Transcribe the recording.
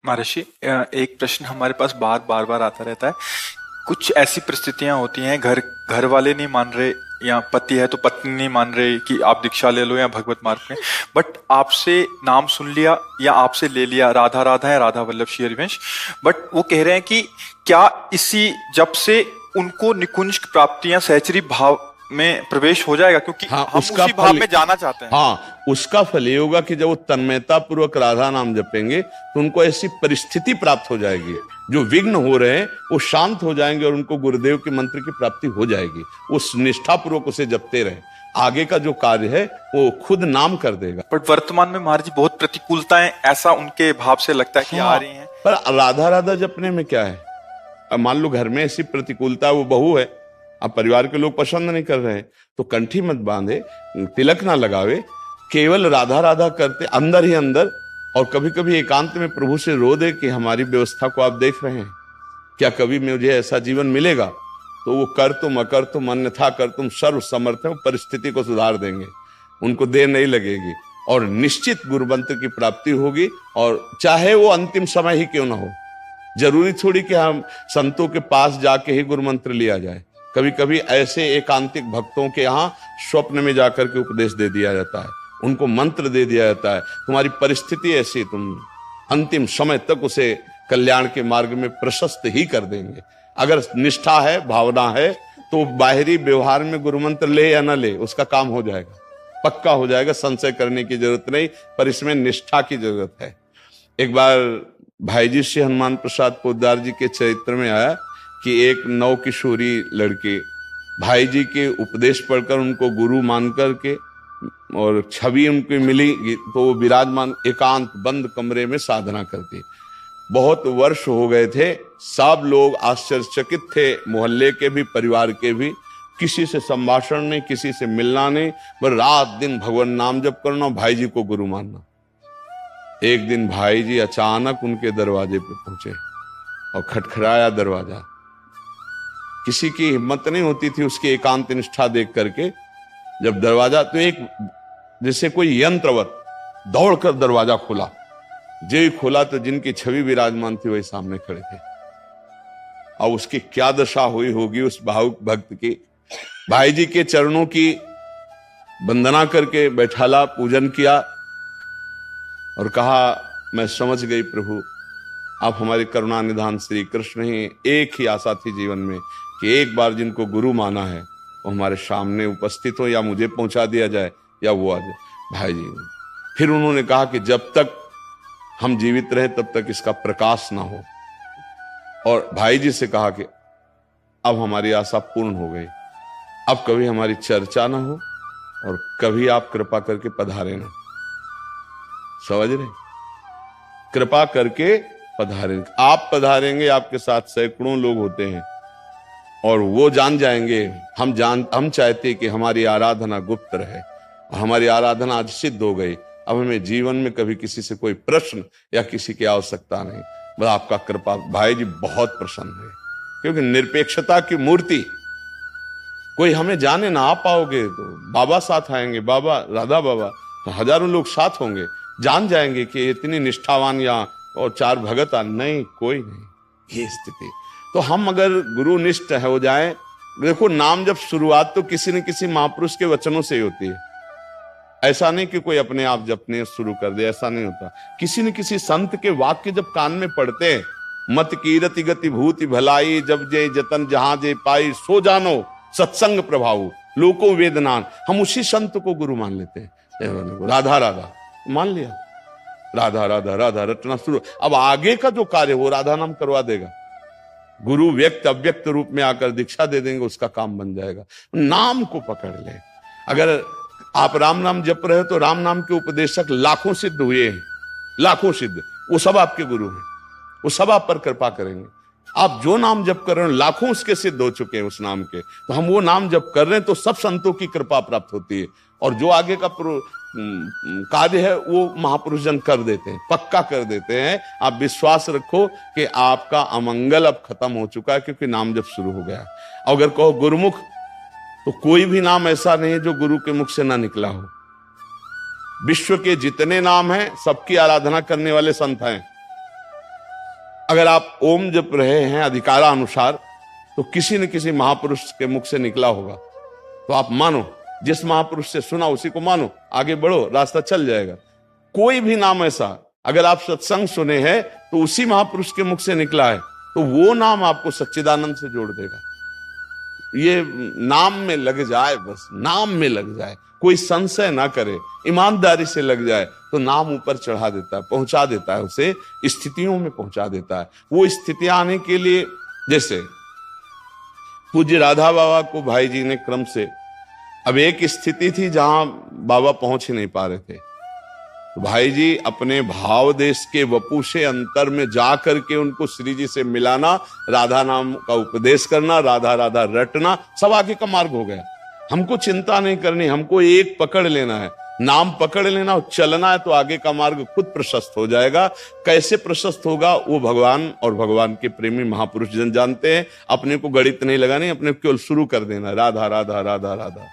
महर्षि, एक प्रश्न हमारे पास बार बार आता रहता है। कुछ ऐसी परिस्थितियां होती हैं, घर घर वाले नहीं मान रहे, या पति है तो पत्नी नहीं मान रहे कि आप दीक्षा ले लो या भगवत मार्ग में। बट आपसे नाम सुन लिया या आपसे ले लिया, राधा राधा है, राधा वल्लभ श्री हरिवंश। बट वो कह रहे हैं कि क्या इसी जब से उनको निकुंज प्राप्तियां सहचरी भाव में प्रवेश हो जाएगा, क्योंकि हाँ, हम उसका उसी भाव फल, में जाना चाहते हैं। हाँ, उसका फल ये होगा कि जब वो तन्मयता पूर्वक राधा नाम जपेंगे तो उनको ऐसी परिस्थिति प्राप्त हो जाएगी, जो विघ्न हो रहे हैं वो शांत हो जाएंगे और उनको गुरुदेव के मंत्र की प्राप्ति हो जाएगी। उस निष्ठा पूर्वक उसे जपते रहे, आगे का जो कार्य है वो खुद नाम कर देगा। बट वर्तमान में महाराज जी बहुत प्रतिकूलताएं ऐसा उनके भाव से लगता है कि आ रही हैं। पर राधा राधा जपने में क्या है? अब मान लो घर में ऐसी प्रतिकूलता, वो बहू है, अब परिवार के लोग पसंद नहीं कर रहे हैं, तो कंठी मत बांधे, तिलक ना लगावे, केवल राधा राधा करते अंदर ही अंदर, और कभी कभी एकांत में प्रभु से रो दे कि हमारी व्यवस्था को आप देख रहे हैं, क्या कभी मुझे ऐसा जीवन मिलेगा? तो वो कर तुम अकर तुम अन्यथा कर तुम सर्व समर्थ है, परिस्थिति को सुधार देंगे, उनको देर नहीं लगेगी और निश्चित गुरुमंत्र की प्राप्ति होगी। और चाहे वो अंतिम समय ही क्यों ना हो, जरूरी थोड़ी कि हम संतों के पास जाके ही गुरुमंत्र लिया जाए। कभी कभी ऐसे एकांतिक भक्तों के यहाँ स्वप्न में जाकर के उपदेश दे दिया जाता है, उनको मंत्र दे दिया जाता है, तुम्हारी परिस्थिति ऐसी, तुम अंतिम समय तक उसे कल्याण के मार्ग में प्रशस्त ही कर देंगे। अगर निष्ठा है, भावना है, तो बाहरी व्यवहार में गुरुमंत्र ले या ना ले, उसका काम हो जाएगा, पक्का हो जाएगा, संशय करने की जरूरत नहीं। पर इसमें निष्ठा की जरूरत है। एक बार भाई जी श्री हनुमान प्रसाद पोद्दार जी के चरित्र में आया कि एक नव किशोरी लड़की भाई जी के उपदेश पढ़कर उनको गुरु मान करके और छवि उनकी मिली, तो वो विराजमान एकांत बंद कमरे में साधना करती। बहुत वर्ष हो गए थे, सब लोग आश्चर्यचकित थे, मोहल्ले के भी, परिवार के भी, किसी से संभाषण नहीं, किसी से मिलना नहीं, बस रात दिन भगवान नाम जप करना, भाई जी को गुरु मानना। एक दिन भाई जी अचानक उनके दरवाजे पे पहुंचे और खटखटाया दरवाजा। किसी की हिम्मत नहीं होती थी उसकी एकांत निष्ठा देख करके। जब दरवाजा, तो एक जैसे कोई यंत्रवत दौड़कर दरवाजा खोला, जो ही खोला तो जिनकी छवि विराजमान थी वही सामने खड़े थे। और उसकी क्या दशा हुई होगी उस भावुक भक्त की। भाई जी के चरणों की वंदना करके बैठाला, पूजन किया और कहा, मैं समझ गई प्रभु, आप हमारे करुणा निधान श्री कृष्ण ही। एक ही आशा थी जीवन में कि एक बार जिनको गुरु माना है वो हमारे सामने उपस्थित हो, या मुझे पहुंचा दिया जाए या वो आ जाए। भाई जी फिर उन्होंने कहा कि जब तक हम जीवित रहे तब तक इसका प्रकाश ना हो, और भाई जी से कहा कि अब हमारी आशा पूर्ण हो गई, अब कभी हमारी चर्चा ना हो और कभी आप कृपा करके पधारे ना। समझ रहे? कृपा करके पधारेंगे, आप पधारेंगे, आपके साथ सैकड़ों लोग होते हैं और वो जान जाएंगे। हम चाहते कि हमारी आराधना गुप्त रहे, हमारी आराधना आज सिद्ध हो गई, अब हमें जीवन में कभी किसी से कोई प्रश्न या किसी की आवश्यकता नहीं, बस आपका कृपा। भाई जी बहुत प्रसन्न है, क्योंकि निरपेक्षता की मूर्ति। कोई हमें जाने ना, आ पाओगे तो बाबा साथ आएंगे, बाबा राधा बाबा, तो हजारों लोग साथ होंगे, जान जाएंगे कि इतनी निष्ठावान या और चार भगत नहीं, कोई नहीं, ये स्थिति। तो हम अगर गुरुनिष्ठ हो जाएं, देखो नाम जब शुरुआत तो किसी न किसी महापुरुष के वचनों से ही होती है। ऐसा नहीं कि कोई अपने आप जपने शुरू कर दे, ऐसा नहीं होता। किसी न किसी संत के वाक्य जब कान में पड़ते हैं, मत कीरति गति भूति भलाई, जब जे जतन जहां जे पाई, सो जानो सत्संग प्रभाव लोको वेदनान, हम उसी संत को गुरु मान लेते हैं। राधा राधा मान लिया, राधा राधा राधा रटना शुरू। अब आगे का जो कार्य वो राधा नाम करवा देगा। गुरु व्यक्त अव्यक्त रूप में आकर दीक्षा दे देंगे, उसका काम बन जाएगा। नाम को पकड़ ले। अगर आप राम नाम जप रहे हो तो राम नाम के उपदेशक लाखों सिद्ध हुए हैं, लाखों सिद्ध, वो सब आपके गुरु हैं, वो सब आप पर कृपा करेंगे। आप जो नाम जप कर रहे हो लाखों उसके सिद्ध हो चुके हैं उस नाम के, तो हम वो नाम जप कर रहे हैं तो सब संतों की कृपा प्राप्त होती है, और जो आगे का कार्य है वो महापुरुष जन कर देते हैं, पक्का कर देते हैं। आप विश्वास रखो कि आपका अमंगल अब खत्म हो चुका है, क्योंकि नाम जब शुरू हो गया। अगर कहो गुरुमुख, तो कोई भी नाम ऐसा नहीं है जो गुरु के मुख से ना निकला हो। विश्व के जितने नाम हैं सबकी आराधना करने वाले संत हैं, अगर आप ओम जप रहे हैं अधिकारानुसार तो किसी न किसी महापुरुष के मुख से निकला होगा, तो आप मानो, जिस महापुरुष से सुना उसी को मानो, आगे बढ़ो, रास्ता चल जाएगा। कोई भी नाम ऐसा अगर आप सत्संग सुने हैं तो उसी महापुरुष के मुख से निकला है, तो वो नाम आपको सच्चिदानंद से जोड़ देगा। ये नाम में लग जाए, बस नाम में लग जाए, कोई संशय ना करे, ईमानदारी से लग जाए, तो नाम ऊपर चढ़ा देता है, पहुंचा देता है, उसे स्थितियों में पहुंचा देता है। वो स्थितियां आने के लिए, जैसे पूज्य राधा बाबा को भाई जी ने क्रम से, अब एक स्थिति थी जहां बाबा पहुंच ही नहीं पा रहे थे, तो भाई जी अपने भाव देश के वपु से अंतर में जा करके उनको श्री जी से मिलाना, राधा नाम का उपदेश करना, राधा राधा रटना, सब आगे का मार्ग हो गया। हमको चिंता नहीं करनी, हमको एक पकड़ लेना है, नाम पकड़ लेना और चलना है, तो आगे का मार्ग खुद प्रशस्त हो जाएगा। कैसे प्रशस्त होगा वो भगवान और भगवान के प्रेमी महापुरुष जन जानते हैं। अपने को गणित नहीं लगानी, अपने को केवल शुरू कर देना, राधा राधा राधा राधा।